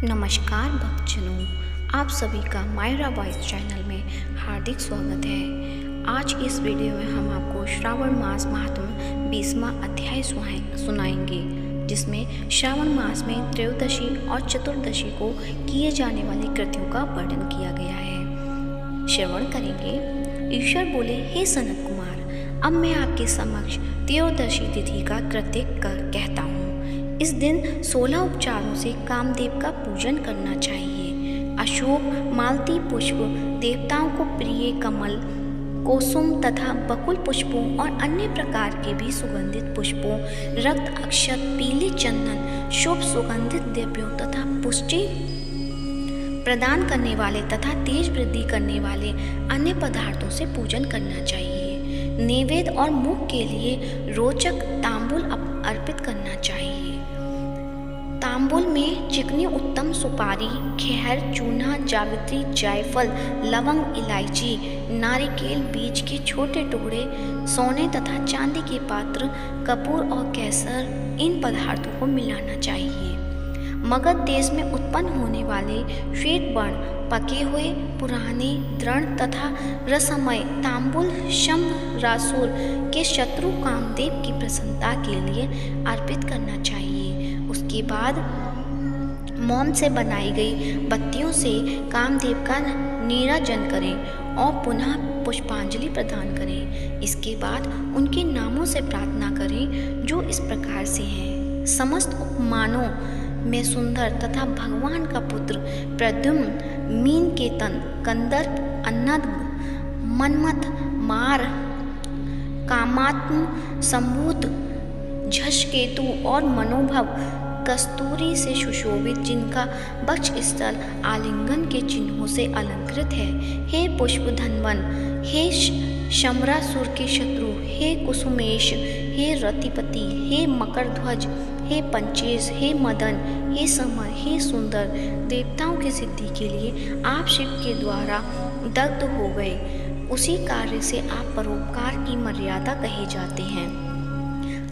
नमस्कार भक्तजनों, आप सभी का मायरा वॉइस चैनल में हार्दिक स्वागत है। आज इस वीडियो में हम आपको श्रावण मास महात्म्य 20वां अध्याय सुनाएंगे, जिसमें श्रावण मास में त्रयोदशी और चतुर्दशी को किए जाने वाली कृत्यों का वर्णन किया गया है। श्रवण करेंगे। ईश्वर बोले, हे सनत कुमार, अब मैं आपके समक्ष त्रयोदशी तिथि का कृत्य कहता हूँ। इस दिन 16 उपचारों से कामदेव का पूजन करना चाहिए। अशोक, मालती पुष्प, देवताओं को प्रिय कमल, कोसुम तथा बकुल पुष्पों और अन्य प्रकार के भी सुगंधित पुष्पों, रक्त अक्षत, पीले चंदन, शुभ सुगंधित द्रव्यों तथा पुष्टि प्रदान करने वाले तथा तेज वृद्धि करने वाले अन्य पदार्थों से पूजन करना चाहिए। नैवेद्य और मुख के लिए रोचक तांबूल अर्पित करना चाहिए। तांबूल में चिकनी उत्तम सुपारी, खैर, चूना, जावित्री, जायफल, लवंग, इलायची, नारिकेल बीज के छोटे टुकड़े, सोने तथा चांदी के पात्र, कपूर और केसर, इन पदार्थों को मिलाना चाहिए। मगध देश में उत्पन्न होने वाले श्वेत वर्ण, पके हुए, पुराने, दृढ़ तथा रसमय तांबूल शंभरासुर के शत्रु कामदेव की प्रसन्नता के लिए अर्पित करना चाहिए। उसके बाद मोम से बनाई गई बत्तियों से कामदेव का नीराजन करें और पुनः पुष्पांजलि प्रदान करें। इसके बाद उनके नामों से प्रार्थना करें, जो इस प्रकार से हैं। समस्त उपमानों में सुंदर तथा भगवान का पुत्र प्रद्युम्न, मीनकेतन, कंदर्प, अन्नद, मन्मथ, मार, कामात्म, संबुध, झषकेतु और मनोभव कस्तूरी से सुशोभित, जिनका वक्ष स्थल आलिंगन के चिन्हों से अलंकृत है। हे पुष्प धनवन, हे शमरासुर के शत्रु, हे कुसुमेश, हे रतिपति, हे मकरध्वज, हे पंचेश, हे मदन, हे समर, हे सुंदर, देवताओं की सिद्धि के लिए आप शिव के द्वारा दग्ध हो गए। उसी कार्य से आप परोपकार की मर्यादा कहे जाते हैं।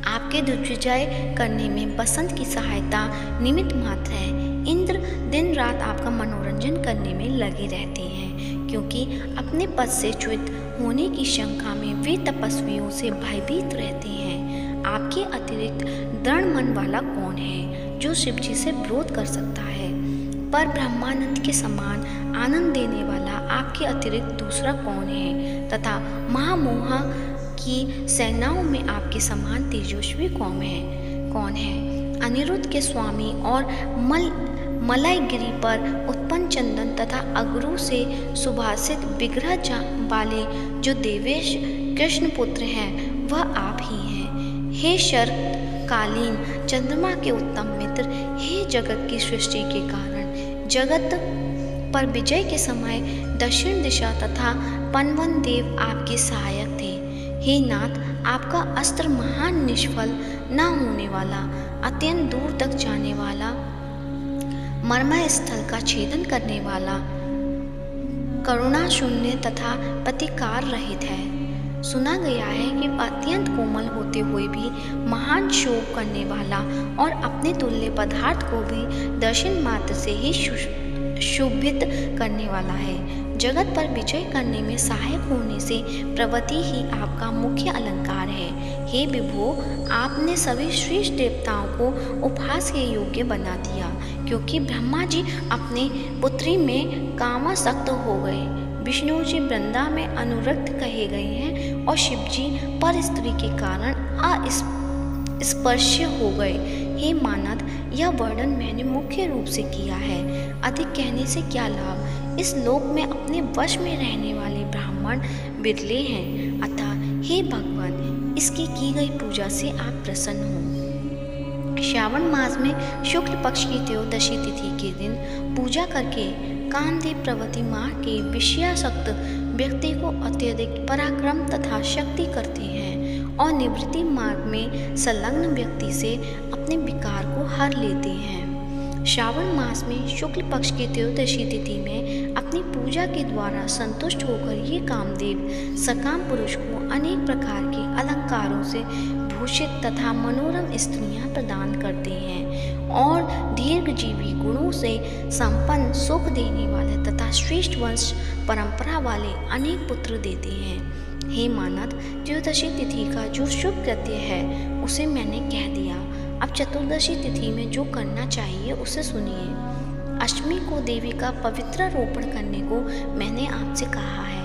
आपके दुर्विजय करने में बसंत की सहायता निमित्त मात्र है। इंद्र दिन रात आपका मनोरंजन करने में लगे रहते हैं, क्योंकि अपने पद से च्युत होने की शंका में वे तपस्वियों से भयभीत रहते हैं। आपके अतिरिक्त दृढ़ मन वाला कौन है, जो शिव जी से विरोध कर सकता है? पर ब्रह्मानंद के समान आनंद देने वाला आपके अतिरिक्त दूसरा कौन है? तथा महामोहा की सेनाओं में आपके समान तेजस्वी कौन है? अनिरुद्ध के स्वामी और मलयगिरी पर उत्पन्न चंदन तथा अगरू से सुभाषित विग्रह वाले जो देवेश कृष्ण पुत्र हैं, वह आप ही हैं। हे शरत्कालीन चंद्रमा के उत्तम मित्र, हे जगत की सृष्टि के कारण, जगत पर विजय के समय दक्षिण दिशा तथा पनवन देव आपके सहायक थे। हे नाथ, आपका अस्त्र महान निष्फल न होने वाला, अत्यंत दूर तक जाने वाला, मर्मय स्थल का छेदन करने वाला, करुणा शून्य तथा प्रतिकार रहित है। सुना गया है कि अत्यंत कोमल होते हुए भी महान शोक करने वाला और अपने तुल्य पदार्थ को भी दर्शन मात्र से ही शोभित करने वाला है। जगत पर विजय करने में सहायक होने से प्रवृत्ति ही आपका मुख्य अलंकार है। हे विभो, आपने सभी श्रेष्ठ देवताओं को उपहास के योग्य बना दिया, क्योंकि ब्रह्मा जी अपने पुत्री में कामासक्त हो गए, विष्णु जी वृंदा में अनुरक्त कहे गए हैं और शिव जी पर स्त्री के कारण अस्पर्श्य हो गए। हे मानद, यह वर्णन मैंने मुख्य रूप से किया है, अधिक कहने से क्या लाभ? इस लोक में अपने वश में रहने वाले ब्राह्मण बिरले हैं। अतः हे भगवान, इसकी की गई पूजा से आप प्रसन्न हो। श्रावण मास में शुक्ल पक्ष की त्रयोदशी तिथि के दिन पूजा करके कामदेव प्रवृत्ति मार्ग के विषयासक्त व्यक्ति को अत्यधिक पराक्रम तथा शक्ति करते हैं और निवृत्ति मार्ग में संलग्न व्यक्ति से अपने विकार को हर लेते हैं। श्रावण मास में शुक्ल पक्ष की त्रयोदशी तिथि में अपनी पूजा के द्वारा संतुष्ट होकर ये कामदेव सकाम पुरुष को अनेक प्रकार के अलंकारों से भूषित तथा मनोरम स्त्रियां प्रदान करते हैं और दीर्घजीवी गुणों से संपन्न, सुख देने वाले तथा श्रेष्ठ वंश परंपरा वाले अनेक पुत्र देते हैं। हे मानद, त्रयोदशी तिथि का जो शुभ कृत्य है उसे मैंने कह दिया। अब चतुर्दशी तिथि में जो करना चाहिए उसे सुनिए। अष्टमी को देवी का पवित्र रोपण करने को मैंने आपसे कहा है।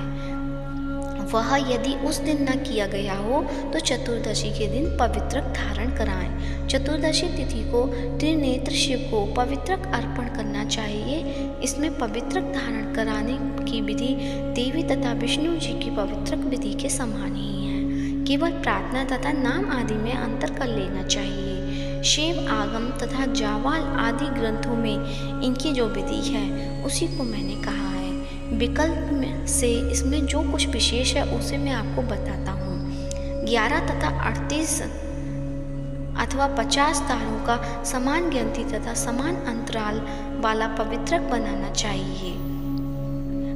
वह यदि उस दिन न किया गया हो तो चतुर्दशी के दिन पवित्रक धारण कराएं। चतुर्दशी तिथि को त्रिनेत्र शिव को पवित्रक अर्पण करना चाहिए। इसमें पवित्रक धारण कराने की विधि देवी तथा विष्णु जी की पवित्रक विधि के समान ही है। केवल प्रार्थना तथा नाम आदि में अंतर कर लेना चाहिए। शिव आगम तथा जावाल आदि ग्रंथों में इनकी जो विधि है उसी को मैंने कहा है। विकल्प में से इसमें जो कुछ विशेष है उसे मैं आपको बताता हूँ। 11 तथा 38 अथवा 50 तारों का समान गिनती तथा समान अंतराल वाला पवित्रक बनाना चाहिए।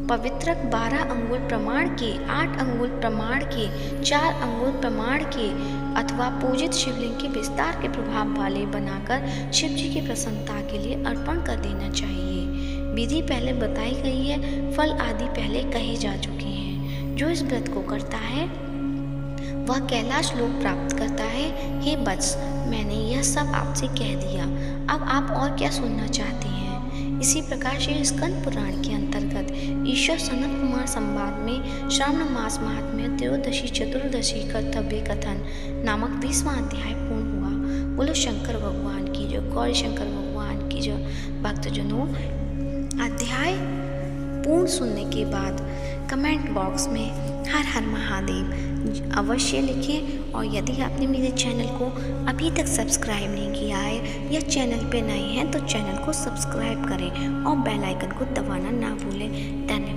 पवित्रक 12 अंगुल प्रमाण के, 8 अंगुल प्रमाण के, 4 अंगुल प्रमाण के अथवा पूजित शिवलिंग के विस्तार के प्रभाव वाले बनाकर शिव जी की प्रसन्नता के लिए अर्पण कर देना चाहिए। विधि पहले बताई गई है, फल आदि पहले कहे जा चुके हैं। जो इस व्रत को करता है वह कैलाश लोक प्राप्त करता है। हे वत्स, मैंने यह सब आपसे कह दिया। अब आप और क्या सुनना चाहते हैं? इसी प्रकार से स्कंद पुराण के अंतर्गत ईश्वर सनत कुमार संवाद में श्रावण मास महात्म्य त्रयोदशी चतुर्दशी कर्तव्य कथन नामक 20वां अध्याय पूर्ण हुआ। बोलो शंकर भगवान की जो, गौरी शंकर भगवान की जो। भक्तजनों, अध्याय पूर्ण सुनने के बाद कमेंट बॉक्स में हर हर महादेव अवश्य लिखें। और यदि आपने मेरे चैनल को अभी तक सब्सक्राइब नहीं किया है या चैनल पे नए हैं तो चैनल को सब्सक्राइब करें और बेल आइकन को दबाना ना भूलें। धन्यवाद।